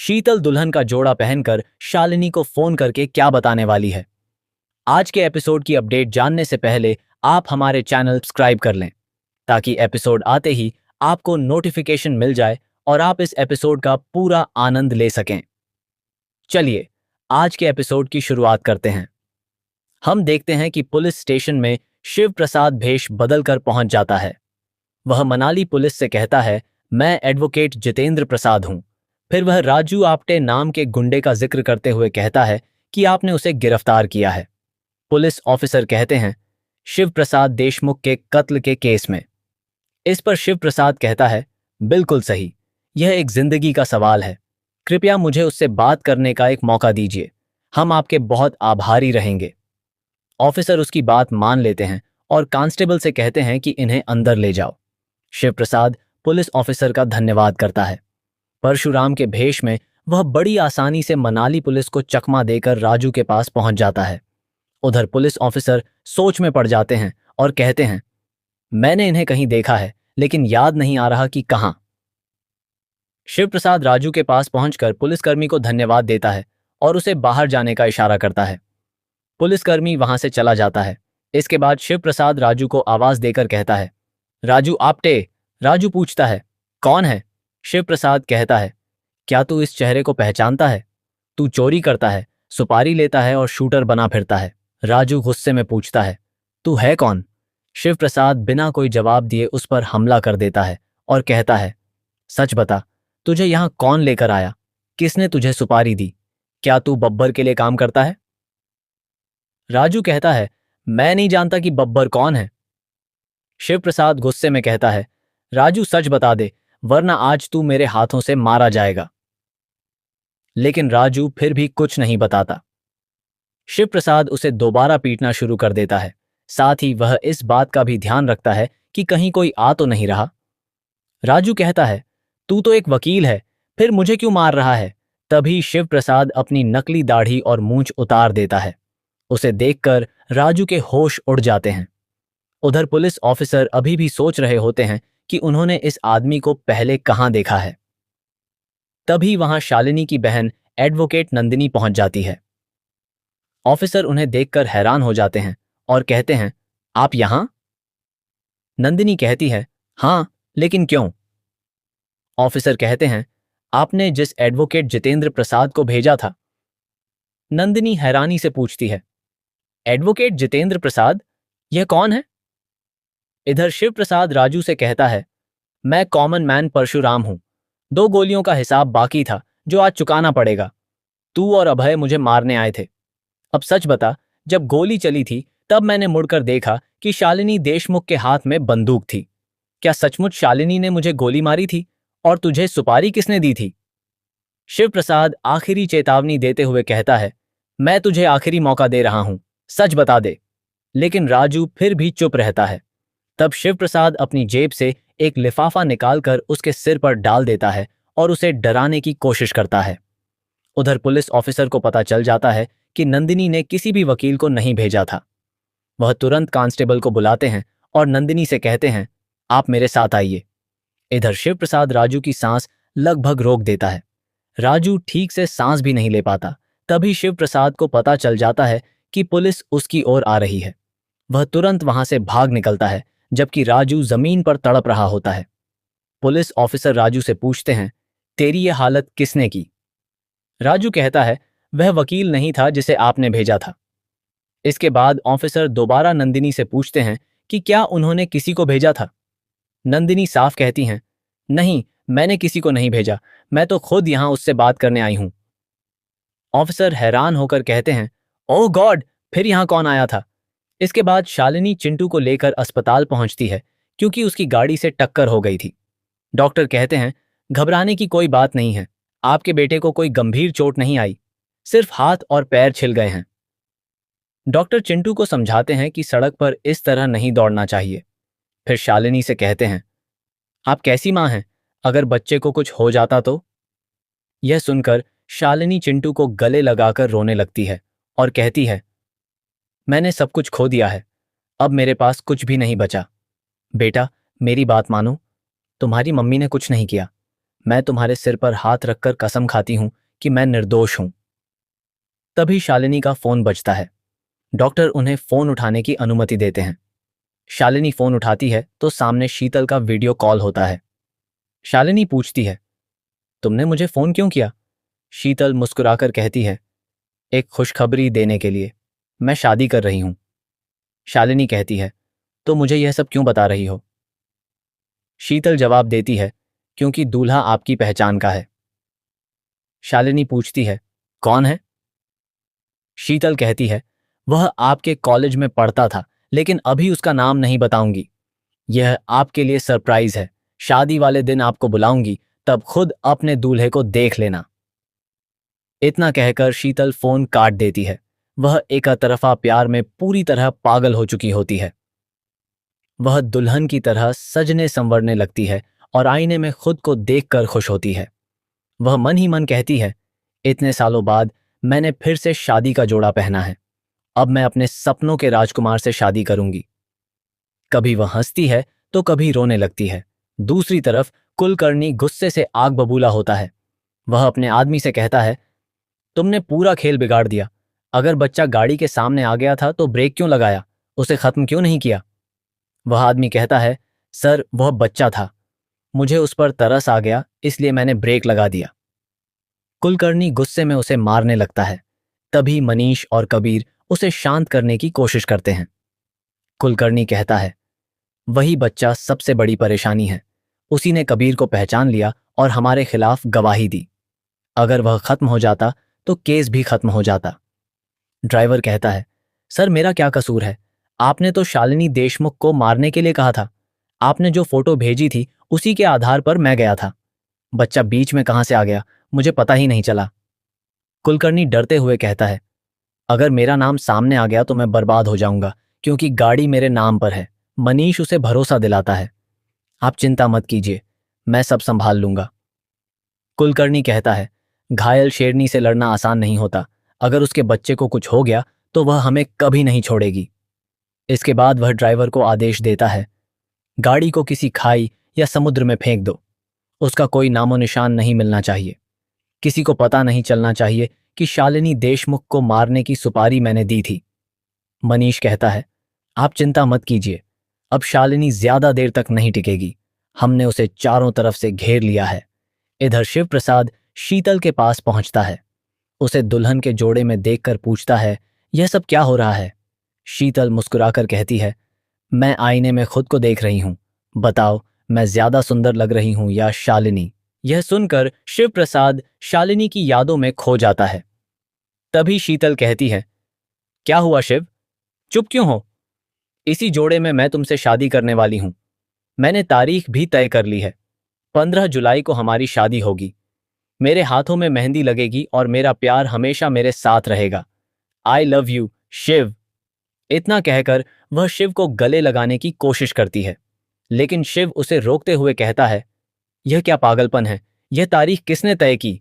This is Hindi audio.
शीतल दुल्हन का जोड़ा पहनकर शालिनी को फोन करके क्या बताने वाली है। आज के एपिसोड की अपडेट जानने से पहले आप हमारे चैनल सब्सक्राइब कर लें ताकि एपिसोड आते ही आपको नोटिफिकेशन मिल जाए और आप इस एपिसोड का पूरा आनंद ले सकें। चलिए आज के एपिसोड की शुरुआत करते हैं। हम देखते हैं कि पुलिस स्टेशन में शिव प्रसाद भेष बदलकर पहुंच जाता है। वह मनाली पुलिस से कहता है, मैं एडवोकेट जितेंद्र प्रसाद हूं। फिर वह राजू आप्टे नाम के गुंडे का जिक्र करते हुए कहता है कि आपने उसे गिरफ्तार किया है। पुलिस ऑफिसर कहते हैं, शिव प्रसाद देशमुख के कत्ल के केस में। इस पर शिव प्रसाद कहता है, बिल्कुल सही, यह एक जिंदगी का सवाल है। कृपया मुझे उससे बात करने का एक मौका दीजिए, हम आपके बहुत आभारी रहेंगे। ऑफिसर उसकी बात मान लेते हैं और कांस्टेबल से कहते हैं कि इन्हें अंदर ले जाओ। शिव प्रसाद पुलिस ऑफिसर का धन्यवाद करता है। परशुराम के भेष में वह बड़ी आसानी से मनाली पुलिस को चकमा देकर राजू के पास पहुंच जाता है। उधर पुलिस ऑफिसर सोच में पड़ जाते हैं और कहते हैं, मैंने इन्हें कहीं देखा है लेकिन याद नहीं आ रहा कि कहां। शिव प्रसाद राजू के पास पहुंचकर पुलिसकर्मी को धन्यवाद देता है और उसे बाहर जाने का इशारा करता है। पुलिसकर्मी वहां से चला जाता है। इसके बाद शिव प्रसाद राजू को आवाज देकर कहता है, राजू आप्टे। राजू पूछता है, कौन है? शिव प्रसाद कहता है, क्या तू इस चेहरे को पहचानता है? तू चोरी करता है, सुपारी लेता है और शूटर बना फिरता है। राजू गुस्से में पूछता है, तू है कौन? शिव प्रसाद बिना कोई जवाब दिए उस पर हमला कर देता है और कहता है, सच बता, तुझे यहां कौन लेकर आया? किसने तुझे सुपारी दी? क्या तू बब्बर के लिए काम करता है? राजू कहता है, मैं नहीं जानता कि बब्बर कौन है। शिव प्रसाद गुस्से में कहता है, राजू सच बता दे, वरना आज तू मेरे हाथों से मारा जाएगा। लेकिन राजू फिर भी कुछ नहीं बताता। शिव प्रसाद उसे दोबारा पीटना शुरू कर देता है। साथ ही वह इस बात का भी ध्यान रखता है कि कहीं कोई आ तो नहीं रहा। राजू कहता है, तू तो एक वकील है, फिर मुझे क्यों मार रहा है? तभी शिव प्रसाद अपनी नकली दाढ़ी और मूंछ उतार देता है। उसे देखकर राजू के होश उड़ जाते हैं। उधर पुलिस ऑफिसर अभी भी सोच रहे होते हैं कि उन्होंने इस आदमी को पहले कहां देखा है। तभी वहां शालिनी की बहन एडवोकेट नंदिनी पहुंच जाती है। ऑफिसर उन्हें देखकर हैरान हो जाते हैं और कहते हैं, आप यहां? नंदिनी कहती है, हां, लेकिन क्यों? ऑफिसर कहते हैं, आपने जिस एडवोकेट जितेंद्र प्रसाद को भेजा था। नंदिनी हैरानी से पूछती है, एडवोकेट जितेंद्र प्रसाद? यह कौन है? इधर शिव प्रसाद राजू से कहता है, मैं कॉमन मैन परशुराम हूं। 2 गोलियों का हिसाब बाकी था जो आज चुकाना पड़ेगा। तू और अभय मुझे मारने आए थे। अब सच बता, जब गोली चली थी तब मैंने मुड़कर देखा कि शालिनी देशमुख के हाथ में बंदूक थी। क्या सचमुच शालिनी ने मुझे गोली मारी थी? और तुझे सुपारी किसने दी थी? शिव प्रसाद आखिरी चेतावनी देते हुए कहता है, मैं तुझे आखिरी मौका दे रहा हूं, सच बता दे। लेकिन राजू फिर भी चुप रहता है। तब शिव प्रसाद अपनी जेब से एक लिफाफा निकालकर उसके सिर पर डाल देता है और उसे डराने की कोशिश करता है। उधर पुलिस ऑफिसर को पता चल जाता है कि नंदिनी ने किसी भी वकील को नहीं भेजा था। वह तुरंत कांस्टेबल को बुलाते हैं और नंदिनी से कहते हैं, आप मेरे साथ आइए। इधर शिव प्रसाद राजू की सांस लगभग रोक देता है। राजू ठीक से सांस भी नहीं ले पाता। तभी शिव प्रसाद को पता चल जाता है कि पुलिस उसकी ओर आ रही है। वह तुरंत वहां से भाग निकलता है जबकि राजू जमीन पर तड़प रहा होता है। पुलिस ऑफिसर राजू से पूछते हैं, तेरी ये हालत किसने की? राजू कहता है, वह वकील नहीं था जिसे आपने भेजा था। इसके बाद ऑफिसर दोबारा नंदिनी से पूछते हैं कि क्या उन्होंने किसी को भेजा था। नंदिनी साफ कहती हैं, नहीं, मैंने किसी को नहीं भेजा, मैं तो खुद यहां उससे बात करने आई हूं। ऑफिसर हैरान होकर कहते हैं, ओह गॉड, फिर यहां कौन आया था? इसके बाद शालिनी चिंटू को लेकर अस्पताल पहुंचती है क्योंकि उसकी गाड़ी से टक्कर हो गई थी। डॉक्टर कहते हैं, घबराने की कोई बात नहीं है, आपके बेटे को कोई गंभीर चोट नहीं आई, सिर्फ हाथ और पैर छिल गए हैं। डॉक्टर चिंटू को समझाते हैं कि सड़क पर इस तरह नहीं दौड़ना चाहिए। फिर शालिनी से कहते हैं, आप कैसी मां हैं? अगर बच्चे को कुछ हो जाता तो? यह सुनकर शालिनी चिंटू को गले लगाकर रोने लगती है और कहती है, मैंने सब कुछ खो दिया है, अब मेरे पास कुछ भी नहीं बचा। बेटा, मेरी बात मानो, तुम्हारी मम्मी ने कुछ नहीं किया। मैं तुम्हारे सिर पर हाथ रखकर कसम खाती हूं कि मैं निर्दोष हूं। तभी शालिनी का फोन बजता है। डॉक्टर उन्हें फोन उठाने की अनुमति देते हैं। शालिनी फोन उठाती है तो सामने शीतल का वीडियो कॉल होता है। शालिनी पूछती है, तुमने मुझे फोन क्यों किया? शीतल मुस्कुराकर कहती है, एक खुशखबरी देने के लिए। मैं शादी कर रही हूं। शालिनी कहती है, तो मुझे यह सब क्यों बता रही हो? शीतल जवाब देती है, क्योंकि दूल्हा आपकी पहचान का है। शालिनी पूछती है, कौन है? शीतल कहती है, वह आपके कॉलेज में पढ़ता था, लेकिन अभी उसका नाम नहीं बताऊंगी। यह आपके लिए सरप्राइज है। शादी वाले दिन आपको बुलाऊंगी, तब खुद अपने दूल्हे को देख लेना। इतना कहकर शीतल फोन काट देती है। वह एक तरफा प्यार में पूरी तरह पागल हो चुकी होती है। वह दुल्हन की तरह सजने संवरने लगती है और आईने में खुद को देखकर खुश होती है। वह मन ही मन कहती है, इतने सालों बाद मैंने फिर से शादी का जोड़ा पहना है। अब मैं अपने सपनों के राजकुमार से शादी करूंगी। कभी वह हंसती है तो कभी रोने लगती है। दूसरी तरफ कुलकर्णी गुस्से से आग बबूला होता है। वह अपने आदमी से कहता है, तुमने पूरा खेल बिगाड़ दिया। अगर बच्चा गाड़ी के सामने आ गया था तो ब्रेक क्यों लगाया? उसे खत्म क्यों नहीं किया? वह आदमी कहता है, सर वह बच्चा था, मुझे उस पर तरस आ गया, इसलिए मैंने ब्रेक लगा दिया। कुलकर्णी गुस्से में उसे मारने लगता है। तभी मनीष और कबीर उसे शांत करने की कोशिश करते हैं। कुलकर्णी कहता है, वही बच्चा सबसे बड़ी परेशानी है। उसी ने कबीर को पहचान लिया और हमारे खिलाफ गवाही दी। अगर वह खत्म हो जाता तो केस भी खत्म हो जाता। ड्राइवर कहता है, सर मेरा क्या कसूर है? आपने तो शालिनी देशमुख को मारने के लिए कहा था। आपने जो फोटो भेजी थी उसी के आधार पर मैं गया था। बच्चा बीच में कहां से आ गया, मुझे पता ही नहीं चला। कुलकर्णी डरते हुए कहता है, अगर मेरा नाम सामने आ गया तो मैं बर्बाद हो जाऊंगा, क्योंकि गाड़ी मेरे नाम पर है। मनीष उसे भरोसा दिलाता है, आप चिंता मत कीजिए, मैं सब संभाल लूंगा। कुलकर्णी कहता है, घायल शेरनी से लड़ना आसान नहीं होता। अगर उसके बच्चे को कुछ हो गया तो वह हमें कभी नहीं छोड़ेगी। इसके बाद वह ड्राइवर को आदेश देता है, गाड़ी को किसी खाई या समुद्र में फेंक दो। उसका कोई नामो निशान नहीं मिलना चाहिए। किसी को पता नहीं चलना चाहिए कि शालिनी देशमुख को मारने की सुपारी मैंने दी थी। मनीष कहता है, आप चिंता मत कीजिए, अब शालिनी ज्यादा देर तक नहीं टिकेगी। हमने उसे चारों तरफ से घेर लिया है। इधर शिव प्रसाद शीतल के पास पहुंचता है। उसे दुल्हन के जोड़े में देखकर पूछता है, यह सब क्या हो रहा है? शीतल मुस्कुराकर कहती है, मैं आईने में खुद को देख रही हूं। बताओ, मैं ज्यादा सुंदर लग रही हूं या शालिनी? यह सुनकर शिव प्रसाद शालिनी की यादों में खो जाता है। तभी शीतल कहती है, क्या हुआ शिव, चुप क्यों हो? इसी जोड़े में मैं तुमसे शादी करने वाली हूं। मैंने तारीख भी तय कर ली है। 15 जुलाई को हमारी शादी होगी। मेरे हाथों में मेहंदी लगेगी और मेरा प्यार हमेशा मेरे साथ रहेगा। I love you Shiv. इतना कहकर वह शिव को गले लगाने की कोशिश करती है, लेकिन शिव उसे रोकते हुए कहता है, यह क्या पागलपन है? यह तारीख किसने तय की?